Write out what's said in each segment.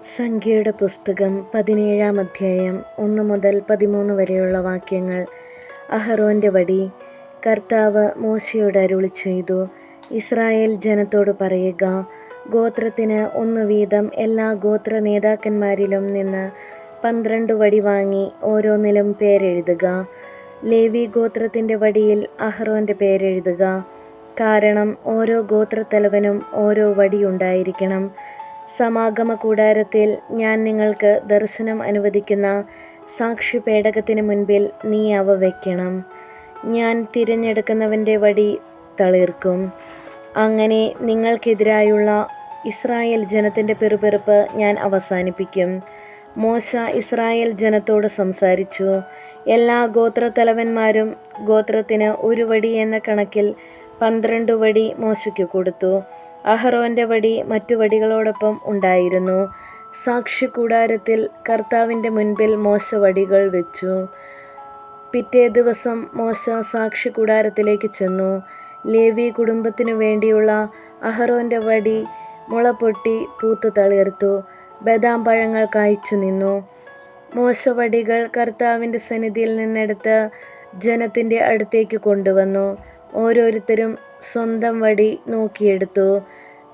സംഖ്യയുടെ പുസ്തകം 17-ാം അധ്യായം 1 മുതൽ 13 വരെയുള്ള വാക്യങ്ങൾ. അഹറോന്റെ വടി. കർത്താവ് മോശയോട് അരുളിച്ചെയ്തു, ഇസ്രായേൽ ജനത്തോട് പറയുക, ഗോത്രത്തിന് 1 വീതം എല്ലാ ഗോത്ര നേതാക്കന്മാരിലും നിന്ന് 12 വടി വാങ്ങി ഓരോന്നിലും പേരെഴുതുക. ലേവി ഗോത്രത്തിൻ്റെ വടിയിൽ അഹറോന്റെ പേരെഴുതുക. കാരണം ഓരോ ഗോത്രത്തലവനും ഓരോ വടിയുണ്ടായിരിക്കണം. സമാഗമ കൂടാരത്തിൽ ഞാൻ നിങ്ങൾക്ക് ദർശനം അനുവദിക്കുന്ന സാക്ഷ്യപേടകത്തിന് മുൻപിൽ നീ അവ വയ്ക്കണം. ഞാൻ തിരഞ്ഞെടുക്കുന്നവൻ്റെ വടി തളിർക്കും. അങ്ങനെ നിങ്ങൾക്കെതിരായുള്ള ഇസ്രായേൽ ജനത്തിൻ്റെ പിറുപിറുപ്പ് ഞാൻ അവസാനിപ്പിക്കും. മോശ ഇസ്രായേൽ ജനത്തോട് സംസാരിച്ചു. എല്ലാ ഗോത്രത്തലവന്മാരും ഗോത്രത്തിന് 1 വടി എന്ന കണക്കിൽ 12 വടി മോശയ്ക്ക് കൊടുത്തു. അഹറോന്റെ വടി മറ്റു വടികളോടൊപ്പം ഉണ്ടായിരുന്നു. സാക്ഷ്യകൂടാരത്തിൽ കർത്താവിൻ്റെ മുൻപിൽ മോശ വടികൾ വെച്ചു. പിറ്റേ ദിവസം മോശ സാക്ഷ്യകൂടാരത്തിലേക്ക് ചെന്നു. ലേവി കുടുംബത്തിനു വേണ്ടിയുള്ള അഹറോന്റെ വടി മുളപൊട്ടി പൂത്തു തളിർത്തു. ബദാം പഴങ്ങൾ കായ്ച്ചു നിന്നു. മോശ വടികൾ കർത്താവിൻ്റെ സന്നിധിയിൽ നിന്നെടുത്ത് ജനത്തിൻ്റെ അടുത്തേക്ക് കൊണ്ടുവന്നു. ഓരോരുത്തരും സ്വന്തം വടി നോക്കിയെടുത്തു.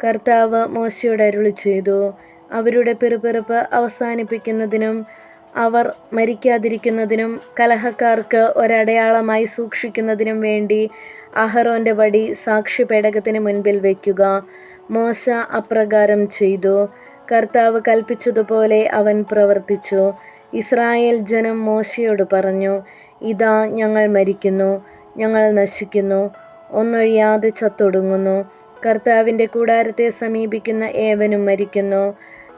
കർത്താവ് മോശയോട് അരുളിച്ചെയ്തു, അവരുടെ പിറുപിറുപ്പ് അവസാനിപ്പിക്കുന്നതിനും അവർ മരിക്കാതിരിക്കുന്നതിനും കലഹക്കാർക്ക് ഒരടയാളമായി സൂക്ഷിക്കുന്നതിനും വേണ്ടി അഹറോന്റെ വടി സാക്ഷ്യപേടകത്തിന് മുൻപിൽ വയ്ക്കുക. മോശ അപ്രകാരം ചെയ്തു. കർത്താവ് കൽപ്പിച്ചതുപോലെ അവൻ പ്രവർത്തിച്ചു. ഇസ്രായേൽ ജനം മോശയോട് പറഞ്ഞു, ഇതാ ഞങ്ങൾ മരിക്കുന്നു, ഞങ്ങൾ നശിക്കുന്നു, ഒന്നൊഴിയാതെ ചത്തൊടുങ്ങുന്നു. കർത്താവിൻ്റെ കൂടാരത്തെ സമീപിക്കുന്ന ഏവനും മരിക്കുന്നു.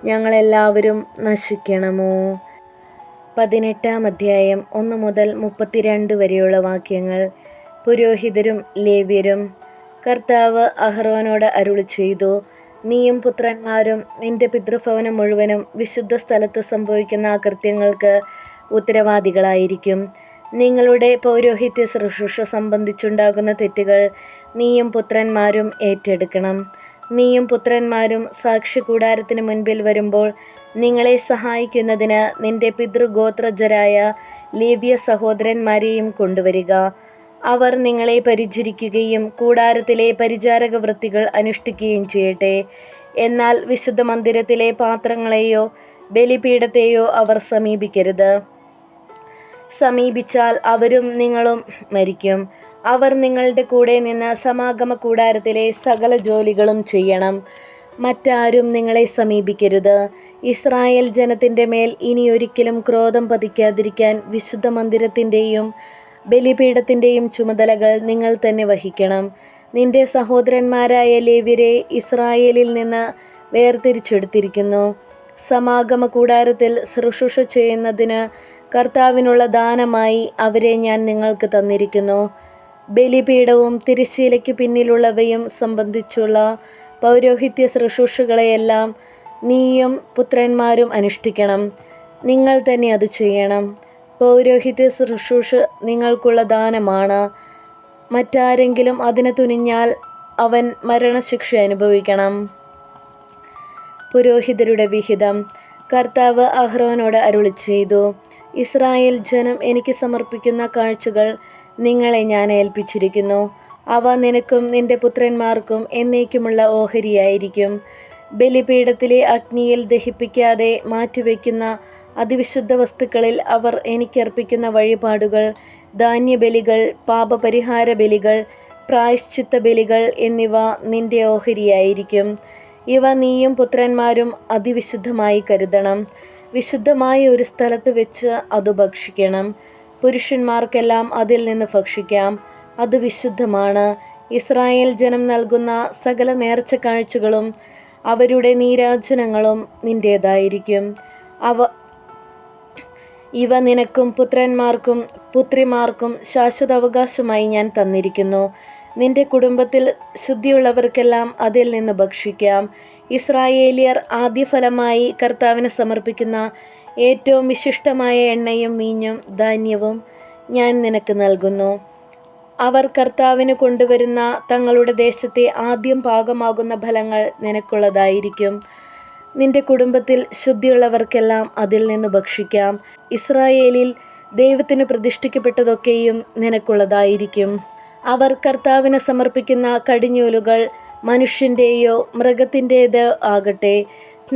ഞങ്ങളെല്ലാവരും നശിക്കണമോ? 18-ാം അധ്യായം 1 മുതൽ 32 വരെയുള്ള വാക്യങ്ങൾ. പുരോഹിതരും ലേവ്യരും. കർത്താവ് അഹറോനോട് അരുളിച്ചെയ്തു, നീയും പുത്രന്മാരും നിന്റെ പിതൃഭവനം മുഴുവനും വിശുദ്ധ സ്ഥലത്ത് സംഭവിക്കുന്ന അകൃത്യങ്ങൾക്ക് ഉത്തരവാദികളായിരിക്കും. നിങ്ങളുടെ പൗരോഹിത്യ ശുശ്രൂഷ സംബന്ധിച്ചുണ്ടാകുന്ന തെറ്റുകൾ നീയും പുത്രന്മാരും ഏറ്റെടുക്കണം. നീയും പുത്രന്മാരും സാക്ഷ്യകൂടാരത്തിന് മുൻപിൽ വരുമ്പോൾ നിങ്ങളെ സഹായിക്കുന്നതിന് നിന്റെ പിതൃഗോത്രജരായ ലേവ്യ സഹോദരന്മാരെയും കൊണ്ടുവരിക. അവർ നിങ്ങളെ പരിചരിക്കുകയും കൂടാരത്തിലെ പരിചാരക വൃത്തികൾ അനുഷ്ഠിക്കുകയും ചെയ്യട്ടെ. എന്നാൽ വിശുദ്ധ മന്ദിരത്തിലെ പാത്രങ്ങളെയോ ബലിപീഠത്തെയോ അവർ സമീപിക്കരുത്. സമീപിച്ചാൽ അവരും നിങ്ങളും മരിക്കും. അവർ നിങ്ങളുടെ കൂടെ നിന്ന് സമാഗമ കൂടാരത്തിലെ സകല ജോലികളും ചെയ്യണം. മറ്റാരും നിങ്ങളെ സമീപിക്കരുത്. ഇസ്രായേൽ ജനത്തിൻ്റെ മേൽ ഇനിയൊരിക്കലും ക്രോധം പതിക്കാതിരിക്കാൻ വിശുദ്ധ മന്ദിരത്തിൻ്റെയും ബലിപീഠത്തിൻ്റെയും ചുമതലകൾ നിങ്ങൾ തന്നെ വഹിക്കണം. നിന്റെ സഹോദരന്മാരായ ലേവ്യരെ ഇസ്രായേലിൽ നിന്ന് വേർതിരിച്ചെടുത്തിരിക്കുന്നു. സമാഗമ കൂടാരത്തിൽ ശുശ്രൂഷ ചെയ്യുന്നതിന് കർത്താവിനുള്ള ദാനമായി അവരെ ഞാൻ നിങ്ങൾക്ക് തന്നിരിക്കുന്നു. ബലിപീഠവും തിരശ്ശീലയ്ക്ക് പിന്നിലുള്ളവയും സംബന്ധിച്ചുള്ള പൗരോഹിത്യ ശുശ്രൂഷകളെയെല്ലാം നീയും പുത്രന്മാരും അനുഷ്ഠിക്കണം. നിങ്ങൾ തന്നെ അത് ചെയ്യണം. പൗരോഹിത്യ ശുശ്രൂഷ നിങ്ങൾക്കുള്ള ദാനമാണ്. മറ്റാരെങ്കിലും അതിന് തുനിഞ്ഞാൽ അവൻ മരണശിക്ഷ അനുഭവിക്കണം. പുരോഹിതരുടെ വിഹിതം. കർത്താവ് അഹ്റോനോട് അരുളിച്ചെയ്തു, ഇസ്രായേൽ ജനം എനിക്ക് സമർപ്പിക്കുന്ന കാഴ്ചകൾ നിങ്ങളെ ഞാൻ ഏൽപ്പിച്ചിരിക്കുന്നു. അവ നിനക്കും നിന്റെ പുത്രന്മാർക്കും എന്നേക്കുമുള്ള ഓഹരിയായിരിക്കും. ബലിപീഠത്തിലെ അഗ്നിയിൽ ദഹിപ്പിക്കാതെ മാറ്റിവെക്കുന്ന അതിവിശുദ്ധ വസ്തുക്കളിൽ അവർ എനിക്കർപ്പിക്കുന്ന വഴിപാടുകൾ, ധാന്യബലികൾ, പാപപരിഹാര ബലികൾ, പ്രായശ്ചിത്ത ബലികൾ എന്നിവ നിന്റെ ഓഹരിയായിരിക്കും. ഇവ നീയും പുത്രന്മാരും അതിവിശുദ്ധമായി കരുതണം. വിശുദ്ധമായ ഒരു സ്ഥലത്ത് വെച്ച് അത് ഭക്ഷിക്കണം. പുരുഷന്മാർക്കെല്ലാം അതിൽ നിന്ന് ഭക്ഷിക്കാം. അത് വിശുദ്ധമാണ്. ഇസ്രായേൽ ജനം നൽകുന്ന സകല നേർച്ച കാഴ്ചകളും അവരുടെ നീരാജനങ്ങളും നിന്റേതായിരിക്കും. ഇവ നിനക്കും പുത്രന്മാർക്കും പുത്രിമാർക്കും ശാശ്വത അവകാശമായി ഞാൻ തന്നിരിക്കുന്നു. നിന്റെ കുടുംബത്തിൽ ശുദ്ധിയുള്ളവർക്കെല്ലാം അതിൽ നിന്ന് ഭക്ഷിക്കാം. ഇസ്രായേലിയർ ആദ്യഫലമായി കർത്താവിന് സമർപ്പിക്കുന്ന ഏറ്റവും വിശിഷ്ടമായ എണ്ണയും വീഞ്ഞും ധാന്യവും ഞാൻ നിനക്ക് നൽകുന്നു. അവർ കർത്താവിന് കൊണ്ടുവരുന്ന തങ്ങളുടെ ദേശത്തെ ആദ്യം പാകമാകുന്ന ഫലങ്ങൾ നിനക്കുള്ളതായിരിക്കും. നിന്റെ കുടുംബത്തിൽ ശുദ്ധിയുള്ളവർക്കെല്ലാം അതിൽ നിന്ന് ഭക്ഷിക്കാം. ഇസ്രായേലിൽ ദൈവത്തിന് പ്രതിഷ്ഠിക്കപ്പെട്ടതൊക്കെയും നിനക്കുള്ളതായിരിക്കും. അവർ കർത്താവിന് സമർപ്പിക്കുന്ന കടിഞ്ഞൂലുകൾ മനുഷ്യൻ്റെയോ മൃഗത്തിൻ്റേതോ ആകട്ടെ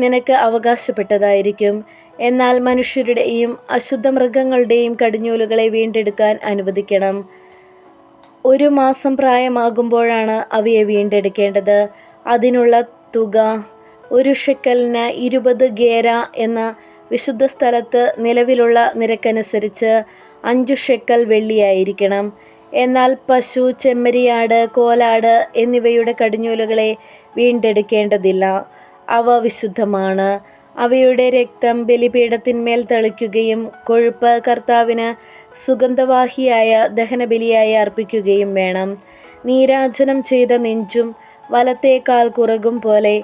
നിനക്ക് അവകാശപ്പെട്ടതായിരിക്കും. എന്നാൽ മനുഷ്യരുടെയും അശുദ്ധ മൃഗങ്ങളുടെയും കടിഞ്ഞൂലുകളെ വീണ്ടെടുക്കാൻ അനുവദിക്കണം. 1 മാസം പ്രായമാകുമ്പോഴാണ് അവയെ വീണ്ടെടുക്കേണ്ടത്. അതിനുള്ള തുക 1 ഷെക്കലിന് 20 ഗേര എന്ന വിശുദ്ധ സ്ഥലത്ത് നിലവിലുള്ള നിരക്കനുസരിച്ച് 5 ഷെക്കൽ വെള്ളിയായിരിക്കണം. എന്നാൽ പശു, ചെമ്മരിയാട്, കോലാട് എന്നിവയുടെ കടിഞ്ഞൂലുകളെ വീണ്ടെടുക്കേണ്ടതില്ല. അവ വിശുദ്ധമാണ്. അവയുടെ രക്തം ബലിപീഠത്തിന്മേൽ തളിക്കുകയും കൊഴുപ്പ് കർത്താവിന് സുഗന്ധവാഹിയായ ദഹനബലിയായി അർപ്പിക്കുകയും വേണം. നീരാജനം ചെയ്ത നെഞ്ചും വലത്തേക്കാൽ കുറകും പോലെ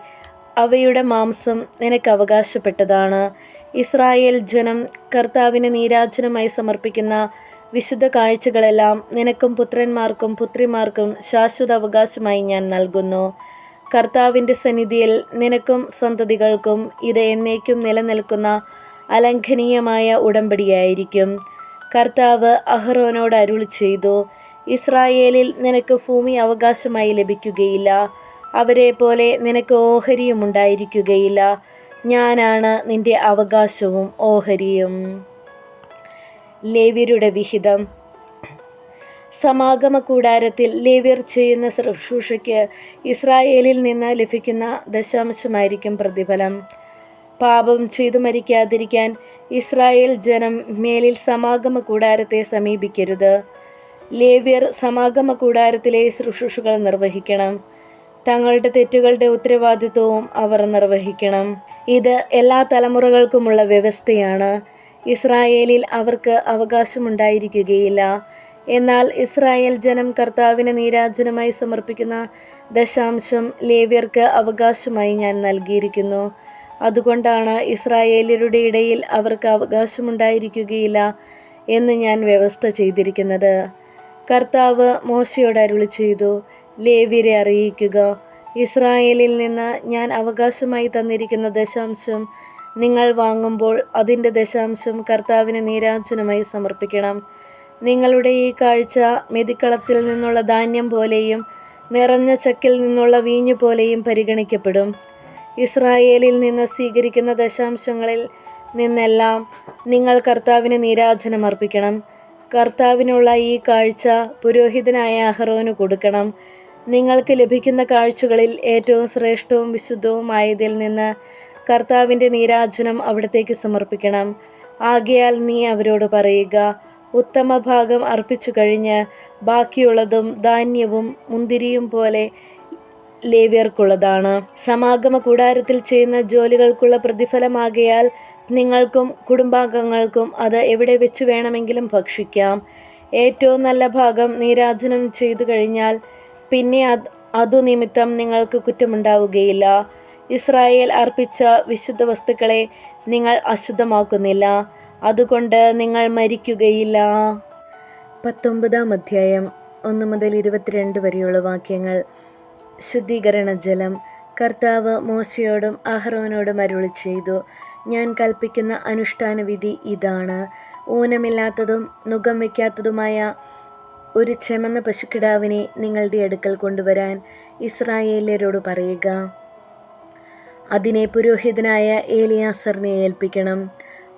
അവയുടെ മാംസം നിനക്ക് അവകാശപ്പെട്ടതാണ്. ഇസ്രായേൽ ജനം കർത്താവിന് നീരാജനമായി സമർപ്പിക്കുന്ന വിശുദ്ധ കാഴ്ചകളെല്ലാം നിനക്കും പുത്രന്മാർക്കും പുത്രിമാർക്കും ശാശ്വത അവകാശമായി ഞാൻ നൽകുന്നു. കർത്താവിൻ്റെ സന്നിധിയിൽ നിനക്കും സന്തതികൾക്കും ഇത് എന്നേക്കും നിലനിൽക്കുന്ന അലംഘനീയമായ ഉടമ്പടിയായിരിക്കും. കർത്താവ് അഹ്റോനോട് അരുളി ചെയ്തു, ഇസ്രായേലിൽ നിനക്ക് ഭൂമി അവകാശമായി ലഭിക്കുകയില്ല. അവരെ പോലെ നിനക്ക് ഓഹരിയും ഉണ്ടായിരിക്കുകയില്ല. ഞാനാണ് നിന്റെ അവകാശവും ഓഹരിയും. ലേവ്യരുടെ വിഹിതം. സമാഗമ കൂടാരത്തിൽ ലേവ്യർ ചെയ്യുന്ന ശുശ്രൂഷയ്ക്ക് ഇസ്രായേലിൽ നിന്ന് ലഭിക്കുന്ന ദശാംശമായിരിക്കും പ്രതിഫലം. പാപം ചെയ്തു മരിക്കാതിരിക്കാൻ ഇസ്രായേൽ ജനം മേലിൽ സമാഗമ കൂടാരത്തെ സമീപിക്കരുത്. ലേവ്യർ സമാഗമ കൂടാരത്തിലെ ശുശ്രൂഷകൾ നിർവഹിക്കണം. തങ്ങളുടെ തെറ്റുകളുടെ ഉത്തരവാദിത്വവും അവർ നിർവഹിക്കണം. ഇത് എല്ലാ തലമുറകൾക്കുമുള്ള വ്യവസ്ഥയാണ്. ഇസ്രായേലിൽ അവർക്ക് അവകാശമുണ്ടായിരിക്കുകയില്ല. എന്നാൽ ഇസ്രായേൽ ജനം കർത്താവിന് നീരാജനമായി സമർപ്പിക്കുന്ന ദശാംശം ലേവ്യർക്ക് അവകാശമായി ഞാൻ നൽകിയിരിക്കുന്നു. അതുകൊണ്ടാണ് ഇസ്രായേല്യരുടെ ഇടയിൽ അവർക്ക് അവകാശമുണ്ടായിരിക്കുകയില്ല എന്ന് ഞാൻ വ്യവസ്ഥ ചെയ്തിരിക്കുന്നത്. കർത്താവ് മോശയോട് അരുളി ചെയ്തു, ലേവ്യരെ അറിയിക്കുക, ഇസ്രായേലിൽ നിന്ന് ഞാൻ അവകാശമായി തന്നിരിക്കുന്ന ദശാംശം നിങ്ങൾ വാങ്ങുമ്പോൾ അതിൻ്റെ ദശാംശം കർത്താവിന് നീരാജനമായി സമർപ്പിക്കണം. നിങ്ങളുടെ ഈ കാഴ്ച മെതിക്കളത്തിൽ നിന്നുള്ള ധാന്യം പോലെയും നിറഞ്ഞ ചക്കിൽ നിന്നുള്ള വീഞ്ഞു പോലെയും പരിഗണിക്കപ്പെടും. ഇസ്രായേലിൽ നിന്ന് സ്വീകരിക്കുന്ന ദശാംശങ്ങളിൽ നിന്നെല്ലാം നിങ്ങൾ കർത്താവിന് നീരാജനം അർപ്പിക്കണം. കർത്താവിനുള്ള ഈ കാഴ്ച പുരോഹിതനായ അഹ്റോന് കൊടുക്കണം. നിങ്ങൾക്ക് ലഭിക്കുന്ന കാഴ്ചകളിൽ ഏറ്റവും ശ്രേഷ്ഠവും വിശുദ്ധവുമായതിൽ നിന്ന് കർത്താവിൻ്റെ നീരാജനം അവിടത്തേക്ക് സമർപ്പിക്കണം. ആകയാൽ നീ അവരോട് പറയുക, ഉത്തമ ഭാഗം അർപ്പിച്ചു കഴിഞ്ഞ് ബാക്കിയുള്ളതും ധാന്യവും മുന്തിരിയും പോലെ ലേവ്യർക്കുള്ളതാണ്. സമാഗമ കൂടാരത്തിൽ ചെയ്യുന്ന ജോലികൾക്കുള്ള പ്രതിഫലമാകയാൽ നിങ്ങൾക്കും കുടുംബാംഗങ്ങൾക്കും അത് എവിടെ വെച്ച് വേണമെങ്കിലും ഭക്ഷിക്കാം. ഏറ്റവും നല്ല ഭാഗം നീരാജനം ചെയ്തു കഴിഞ്ഞാൽ പിന്നെ അതു നിമിത്തം നിങ്ങൾക്ക് കുറ്റമുണ്ടാവുകയില്ല. ഇസ്രായേൽ അർപ്പിച്ച വിശുദ്ധ വസ്തുക്കളെ നിങ്ങൾ അശുദ്ധമാക്കുന്നില്ല, അതുകൊണ്ട് നിങ്ങൾ മരിക്കുകയില്ല. 19-ാം അധ്യായം 1 മുതൽ 22 വരെയുള്ള വാക്യങ്ങൾ. ശുദ്ധീകരണ ജലം. കർത്താവ് മോശയോടും അഹ്റോനോടും അരുളി ചെയ്തു, ഞാൻ കൽപ്പിക്കുന്ന അനുഷ്ഠാന വിധി ഇതാണ്. ഊനമില്ലാത്തതും നുകം വയ്ക്കാത്തതുമായ ഒരു ചെമന്ന പശുക്കിടാവിനെ നിങ്ങളുടെ അടുക്കൽ കൊണ്ടുവരാൻ ഇസ്രായേല്യരോട് പറയുക. അതിനെ പുരോഹിതനായ ഏലിയാസറിനെ ഏൽപ്പിക്കണം.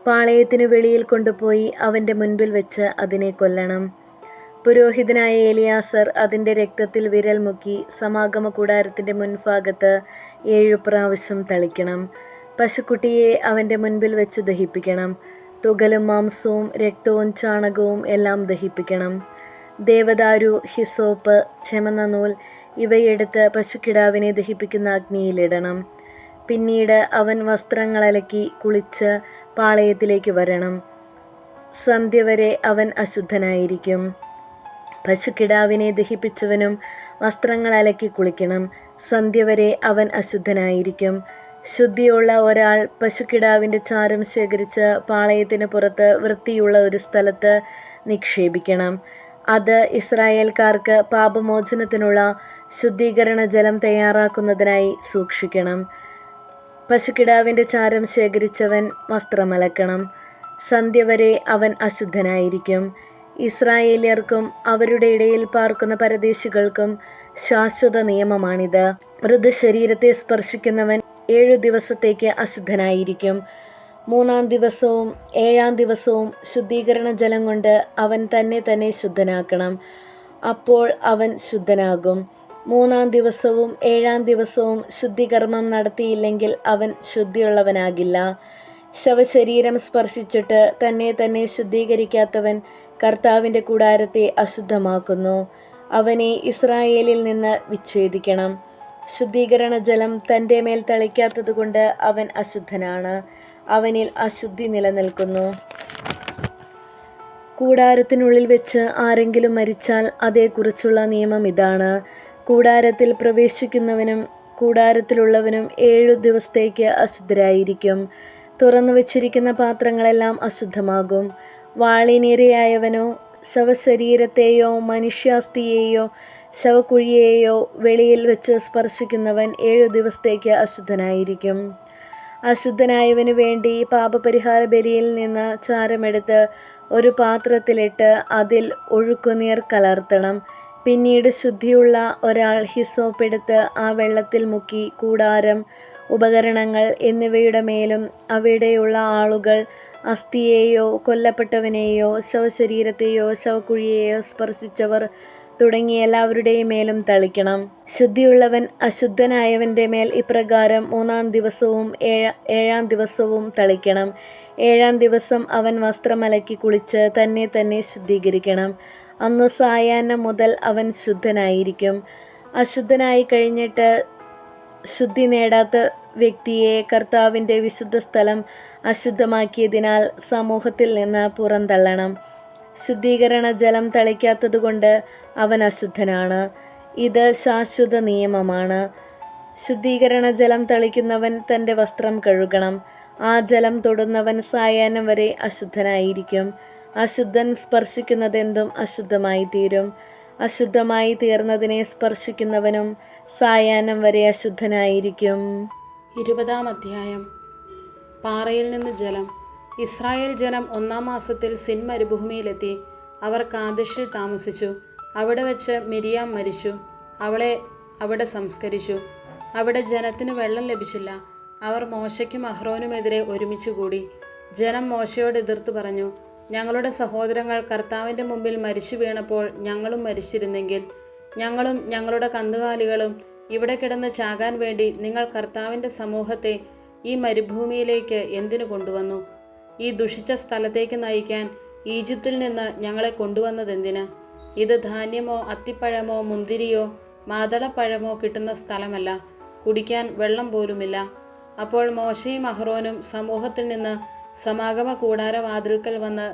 പാളയത്തിനു വെളിയിൽ കൊണ്ടുപോയി അവൻ്റെ മുൻപിൽ വെച്ച് അതിനെ കൊല്ലണം. പുരോഹിതനായ ഏലിയാസർ അതിൻ്റെ രക്തത്തിൽ വിരൽ മുക്കി സമാഗമ കൂടാരത്തിൻ്റെ മുൻഭാഗത്ത് 7 പ്രാവശ്യം തളിക്കണം. പശുക്കുട്ടിയെ അവൻ്റെ മുൻപിൽ വെച്ച് ദഹിപ്പിക്കണം. തുകലും മാംസവും രക്തവും ചാണകവും എല്ലാം ദഹിപ്പിക്കണം. ദേവദാരു, ഹിസോപ്പ്, ചെമന്ന നൂൽ ഇവയെടുത്ത് പശുക്കിടാവിനെ ദഹിപ്പിക്കുന്ന അഗ്നിയിലിടണം. പിന്നീട് അവൻ വസ്ത്രങ്ങളലക്കി കുളിച്ച് പാളയത്തിലേക്ക് വരണം. സന്ധ്യ വരെ അവൻ അശുദ്ധനായിരിക്കും. പശുക്കിടാവിനെ ദഹിപ്പിച്ചവനും വസ്ത്രങ്ങൾ അലക്കി കുളിക്കണം. സന്ധ്യ വരെ അവൻ അശുദ്ധനായിരിക്കും. ശുദ്ധിയുള്ള ഒരാൾ പശുക്കിടാവിൻ്റെ ചാരം ശേഖരിച്ച് പാളയത്തിന് പുറത്ത് വൃത്തിയുള്ള ഒരു സ്ഥലത്ത് നിക്ഷേപിക്കണം. അത് ഇസ്രായേൽക്കാർക്ക് പാപമോചനത്തിനുള്ള ശുദ്ധീകരണ ജലം തയ്യാറാക്കുന്നതിനായി സൂക്ഷിക്കണം. പശുക്കിടാവിൻ്റെ ചാരം ശേഖരിച്ചവൻ വസ്ത്രമലക്കണം. സന്ധ്യ വരെ അവൻ അശുദ്ധനായിരിക്കും. ഇസ്രായേല്യർക്കും അവരുടെ ഇടയിൽ പാർക്കുന്ന പരദേശികൾക്കും ശാശ്വത നിയമമാണിത്. മൃതശരീരത്തെ സ്പർശിക്കുന്നവൻ 7 ദിവസത്തേക്ക് അശുദ്ധനായിരിക്കും. 3-ാം ദിവസവും 7-ാം ദിവസവും ശുദ്ധീകരണ ജലം കൊണ്ട് അവൻ തന്നെ ശുദ്ധനാക്കണം. അപ്പോൾ അവൻ ശുദ്ധനാകും. 3-ാം ദിവസവും 7-ാം ദിവസവും ശുദ്ധികർമ്മം നടത്തിയില്ലെങ്കിൽ അവൻ ശുദ്ധിയുള്ളവനാകില്ല. ശവശരീരം സ്പർശിച്ചിട്ട് തന്നെ ശുദ്ധീകരിക്കാത്തവൻ കർത്താവിൻ്റെ കൂടാരത്തെ അശുദ്ധമാക്കുന്നു. അവനെ ഇസ്രായേലിൽ നിന്ന് വിച്ഛേദിക്കണം. ശുദ്ധീകരണ ജലം തൻ്റെ മേൽ തളിക്കാത്തതുകൊണ്ട് അവൻ അശുദ്ധനാണ്. അവനിൽ അശുദ്ധി നിലനിൽക്കുന്നു. കൂടാരത്തിനുള്ളിൽ വെച്ച് ആരെങ്കിലും മരിച്ചാൽ അതേക്കുറിച്ചുള്ള നിയമം ഇതാണ്. കൂടാരത്തിൽ പ്രവേശിക്കുന്നവനും കൂടാരത്തിലുള്ളവനും 7 ദിവസത്തേക്ക് അശുദ്ധരായിരിക്കും. തുറന്നു വച്ചിരിക്കുന്ന പാത്രങ്ങളെല്ലാം അശുദ്ധമാകും. വാളിനിരയായവനോ ശവശരീരത്തെയോ മനുഷ്യാസ്ഥിയെയോ ശവക്കുഴിയെയോ വെളിയിൽ വെച്ച് സ്പർശിക്കുന്നവൻ 7 ദിവസത്തേക്ക് അശുദ്ധനായിരിക്കും. അശുദ്ധനായവനു വേണ്ടി പാപപരിഹാര ബലിയിൽ നിന്ന് ചാരമെടുത്ത് ഒരു പാത്രത്തിലിട്ട് അതിൽ ഒഴുക്കുനീർ കലർത്തണം. പിന്നീട് ശുദ്ധിയുള്ള ഒരാൾ ഹിസോപ്പ് എടുത്ത് ആ വെള്ളത്തിൽ മുക്കി കൂടാരം, ഉപകരണങ്ങൾ എന്നിവയുടെ മേലും അവിടെയുള്ള ആളുകൾ അസ്ഥിയെയോ കൊല്ലപ്പെട്ടവനെയോ ശവശരീരത്തെയോ ശവക്കുഴിയെയോ സ്പർശിച്ചവർ തുടങ്ങിയ എല്ലാവരുടെയും മേലും തളിക്കണം. ശുദ്ധിയുള്ളവൻ അശുദ്ധനായവൻ്റെ മേൽ ഇപ്രകാരം 3-ാം ദിവസവും 7-ാം ദിവസവും തളിക്കണം. 7-ാം ദിവസം അവൻ വസ്ത്രമലക്കി കുളിച്ച് തന്നെ ശുദ്ധീകരിക്കണം. അന്നു സായാഹ്നം മുതൽ അവൻ ശുദ്ധനായിരിക്കും. അശുദ്ധനായി കഴിഞ്ഞിട്ട് ശുദ്ധി നേടാത്ത വ്യക്തിയെ കർത്താവിൻ്റെ വിശുദ്ധ സ്ഥലം അശുദ്ധമാക്കിയതിനാൽ സമൂഹത്തിൽ നിന്ന് പുറന്തള്ളണം. ശുദ്ധീകരണ ജലം തളിക്കാത്തതുകൊണ്ട് അവൻ അശുദ്ധനാണ്. ഇത് ശാശ്വത നിയമമാണ്. ശുദ്ധീകരണ ജലം തളിക്കുന്നവൻ തൻ്റെ വസ്ത്രം കഴുകണം. ആ ജലം തൊടുന്നവൻ സായാഹ്നം വരെ അശുദ്ധനായിരിക്കും. അശുദ്ധൻ സ്പർശിക്കുന്നതെന്തും അശുദ്ധമായി തീരും. അശുദ്ധമായി തീർന്നതിനെ സ്പർശിക്കുന്നവനും സായാഹ്നം വരെ അശുദ്ധനായിരിക്കും. 20-ാം അധ്യായം. പാറയിൽ നിന്ന് ജലം. ഇസ്രായേൽ ജനം 1-ാം മാസത്തിൽ സിൻ മരുഭൂമിയിലെത്തി. അവർ കാദേശിൽ താമസിച്ചു. അവിടെ വച്ച് മിരിയാം മരിച്ചു. അവളെ അവിടെ സംസ്കരിച്ചു. അവിടെ ജനത്തിന് വെള്ളം ലഭിച്ചില്ല. അവർ മോശയ്ക്കും അഹ്റോനുമെതിരെ ഒരുമിച്ച് കൂടി. ജനം മോശയോട് എതിർത്തു പറഞ്ഞു, ഞങ്ങളുടെ സഹോദരങ്ങൾ കർത്താവിൻ്റെ മുമ്പിൽ മരിച്ചു വീണപ്പോൾ ഞങ്ങളും മരിച്ചിരുന്നെങ്കിൽ. ഞങ്ങളും ഞങ്ങളുടെ കന്നുകാലികളും ഇവിടെ കിടന്ന് ചാകാൻ വേണ്ടി നിങ്ങൾ കർത്താവിൻ്റെ സമൂഹത്തെ ഈ മരുഭൂമിയിലേക്ക് എന്തിനു കൊണ്ടുവന്നു? ഈ ദുഷിച്ച സ്ഥലത്തേക്ക് നയിക്കാൻ ഈജിപ്തിൽ നിന്ന് ഞങ്ങളെ കൊണ്ടുവന്നതെന്തിന്? ഇത് ധാന്യമോ അത്തിപ്പഴമോ മുന്തിരിയോ മാതളപ്പഴമോ കിട്ടുന്ന സ്ഥലമല്ല. കുടിക്കാൻ വെള്ളം പോലുമില്ല. അപ്പോൾ മോശയും അഹ്റോനും സമൂഹത്തിൽ നിന്ന് സമാഗമ കൂടാരവാതിൽക്കൽ വന്ന്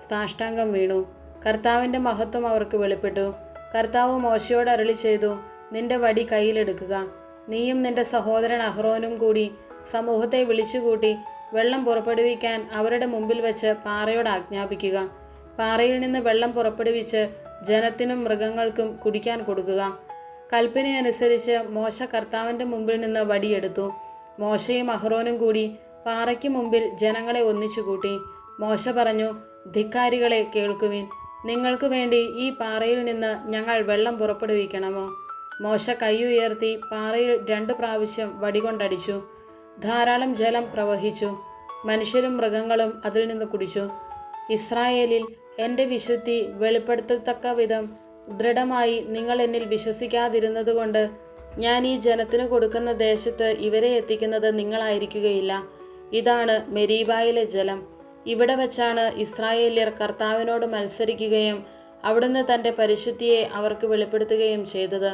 സാഷ്ടാംഗം വീണു. കർത്താവിൻ്റെ മഹത്വം അവർക്ക് വെളിപ്പെട്ടു. കർത്താവ് മോശയോട് അരുളി ചെയ്തു, നിന്റെ വടി കയ്യിലെടുക്കുക. നീയും നിന്റെ സഹോദരൻ അഹ്റോനും കൂടി സമൂഹത്തെ വിളിച്ചുകൂട്ടി വെള്ളം പുറപ്പെടുവിക്കാൻ അവരുടെ മുമ്പിൽ വെച്ച് പാറയോട് ആജ്ഞാപിക്കുക. പാറയിൽ നിന്ന് വെള്ളം പുറപ്പെടുവിച്ച് ജനത്തിനും മൃഗങ്ങൾക്കും കുടിക്കാൻ കൊടുക്കുക. കൽപ്പനയനുസരിച്ച് മോശ കർത്താവിൻ്റെ മുമ്പിൽ നിന്ന് വടിയെടുത്തു. മോശയും അഹ്റോനും കൂടി പാറയ്ക്ക് മുമ്പിൽ ജനങ്ങളെ ഒന്നിച്ചുകൂട്ടി. മോശ പറഞ്ഞു, ധിക്കാരികളെ കേൾക്കുവിൻ. നിങ്ങൾക്ക് വേണ്ടി ഈ പാറയിൽ നിന്ന് ഞങ്ങൾ വെള്ളം പുറപ്പെടുവിക്കണമോ? മോശ കൈ ഉയർത്തി പാറയിൽ 2 പ്രാവശ്യം വടികൊണ്ടടിച്ചു. ധാരാളം ജലം പ്രവഹിച്ചു. മനുഷ്യരും മൃഗങ്ങളും അതിൽ നിന്ന് കുടിച്ചു. ഇസ്രായേലിൽ എൻ്റെ വിശുദ്ധി വെളിപ്പെടുത്തത്തക്ക വിധം ദൃഢമായി നിങ്ങൾ എന്നിൽ വിശ്വസിക്കാതിരുന്നതുകൊണ്ട് ഞാൻ ഈ ജനത്തിന് കൊടുക്കുന്ന ദേശത്ത് ഇവരെ എത്തിക്കുന്നത് നിങ്ങളായിരിക്കുകയില്ല. ഇതാണ് മെരീബായിലെ ജലം. ഇവിടെ വച്ചാണ് ഇസ്രായേല്യർ കർത്താവിനോട് മത്സരിക്കുകയും അവിടുന്ന് തൻ്റെ പരിശുദ്ധിയെ അവർക്ക് വെളിപ്പെടുത്തുകയും ചെയ്തത്.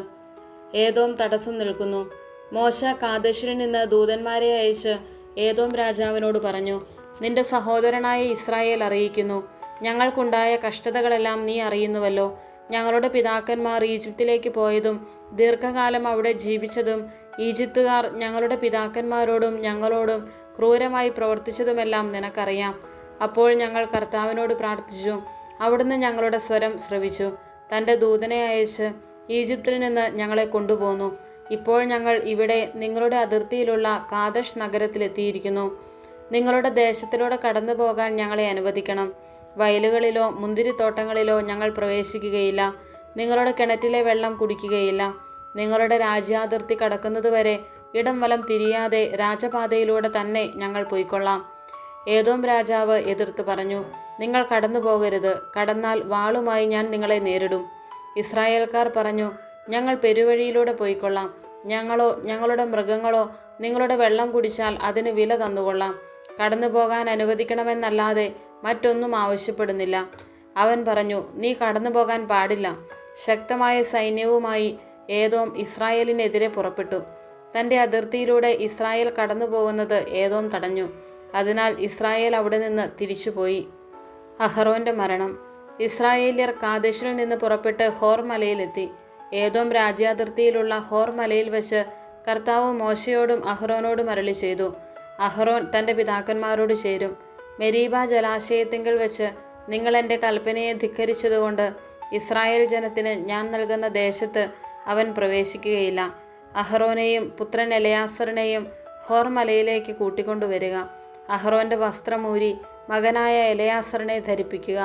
ഏദോം തടസ്സം നിൽക്കുന്നു. മോശ കാദേശിൽ നിന്ന് ദൂതന്മാരെ അയച്ച് ഏദോം രാജാവിനോട് പറഞ്ഞു, നിന്റെ സഹോദരനായ ഇസ്രായേൽ അറിയിക്കുന്നു, ഞങ്ങൾക്കുണ്ടായ കഷ്ടതകളെല്ലാം നീ അറിയുന്നുവല്ലോ. ഞങ്ങളുടെ പിതാക്കന്മാർ ഈജിപ്തിലേക്ക് പോയതും ദീർഘകാലം അവിടെ ജീവിച്ചതും ഈജിപ്തുകാർ ഞങ്ങളുടെ പിതാക്കന്മാരോടും ഞങ്ങളോടും ക്രൂരമായി പ്രവർത്തിച്ചതുമെല്ലാം നിനക്കറിയാം. അപ്പോൾ ഞങ്ങൾ കർത്താവിനോട് പ്രാർത്ഥിച്ചു. അവിടുന്ന് ഞങ്ങളുടെ സ്വരം ശ്രവിച്ചു. തൻ്റെ ദൂതനെ അയച്ച് ഈജിപ്തിൽ നിന്ന് ഞങ്ങളെ കൊണ്ടുപോന്നു. ഇപ്പോൾ ഞങ്ങൾ ഇവിടെ നിങ്ങളുടെ അതിർത്തിയിലുള്ള കാദഷ് നഗരത്തിലെത്തിയിരിക്കുന്നു. നിങ്ങളുടെ ദേശത്തിലൂടെ കടന്നു പോകാൻ ഞങ്ങളെ അനുവദിക്കണം. വയലുകളിലോ മുന്തിരിത്തോട്ടങ്ങളിലോ ഞങ്ങൾ പ്രവേശിക്കുകയില്ല. നിങ്ങളുടെ കിണറ്റിലെ വെള്ളം കുടിക്കുകയില്ല. നിങ്ങളുടെ രാജ്യാതിർത്തി കടക്കുന്നതുവരെ ഇടം വലം തിരിയാതെ രാജപാതയിലൂടെ തന്നെ ഞങ്ങൾ പോയിക്കൊള്ളാം. ഏദോം രാജാവ് എതിർത്ത് പറഞ്ഞു, നിങ്ങൾ കടന്നു പോകരുത്. കടന്നാൽ വാളുമായി ഞാൻ നിങ്ങളെ നേരിടും. ഇസ്രായേൽക്കാർ പറഞ്ഞു, ഞങ്ങൾ പെരുവഴിയിലൂടെ പോയിക്കൊള്ളാം. ഞങ്ങളോ ഞങ്ങളുടെ മൃഗങ്ങളോ നിങ്ങളുടെ വെള്ളം കുടിച്ചാൽ അതിന് വില തന്നുകൊള്ളാം. കടന്നു പോകാൻ അനുവദിക്കണമെന്നല്ലാതെ മറ്റൊന്നും ആവശ്യപ്പെടുന്നില്ല. അവൻ പറഞ്ഞു, നീ കടന്നു പോകാൻ പാടില്ല. ശക്തമായ സൈന്യവുമായി ഏദോം ഇസ്രായേലിനെതിരെ പുറപ്പെട്ടു. തൻ്റെ അതിർത്തിയിലൂടെ ഇസ്രായേൽ കടന്നു പോകുന്നത് ഏദോം തടഞ്ഞു. അതിനാൽ ഇസ്രായേൽ അവിടെ നിന്ന് തിരിച്ചുപോയി. അഹറോന്റെ മരണം. ഇസ്രായേല്യർ കാദേശിൽ നിന്ന് പുറപ്പെട്ട് ഹോർ മലയിലെത്തി. ഏദോം രാജ്യാതിർത്തിയിലുള്ള ഹോർ മലയിൽ വെച്ച് കർത്താവ് മോശയോടും അഹ്റോനോടും അരുളി ചെയ്തു, അഹ്റോൻ തൻ്റെ പിതാക്കന്മാരോട് ചേരും. മെരീബ ജലാശയത്തിങ്കൽ വെച്ച് നിങ്ങൾ എൻ്റെ കൽപ്പനയെ ധിക്കരിച്ചതുകൊണ്ട് ഇസ്രായേൽ ജനത്തിന് ഞാൻ നൽകുന്ന ദേശത്ത് അവൻ പ്രവേശിക്കുകയില്ല. അഹ്റോനെയും പുത്രൻ എലയാസറിനെയും ഹോർ മലയിലേക്ക് കൂട്ടിക്കൊണ്ടുവരിക. അഹ്റോൻ്റെ വസ്ത്രമൂരി മകനായ എലയാസറിനെ ധരിപ്പിക്കുക.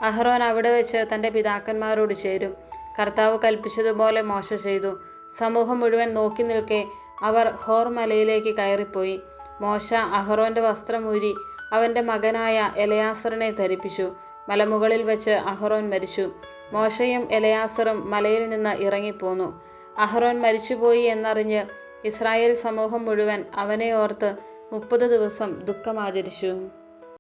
അഹ്റോൻ അവിടെ വെച്ച് തൻ്റെ പിതാക്കന്മാരോട് ചേരും. കർത്താവ് കൽപ്പിച്ചതുപോലെ മോശ ചെയ്തു. സമൂഹം മുഴുവൻ നോക്കി നിൽക്കെ അവർ ഹോർ മലയിലേക്ക് കയറിപ്പോയി. മോശ അഹ്റോൻ്റെ വസ്ത്രമൂരി അവൻ്റെ മകനായ എലയാസറിനെ ധരിപ്പിച്ചു. മലമുകളിൽ വെച്ച് അഹ്റോൻ മരിച്ചു. മോശയും എലയാസറും മലയിൽ നിന്ന് ഇറങ്ങിപ്പോന്നു. അഹ്റോൻ മരിച്ചുപോയി എന്നറിഞ്ഞ് ഇസ്രായേൽ സമൂഹം മുഴുവൻ അവനെ ഓർത്ത് 30 ദിവസം ദുഃഖമാചരിച്ചു.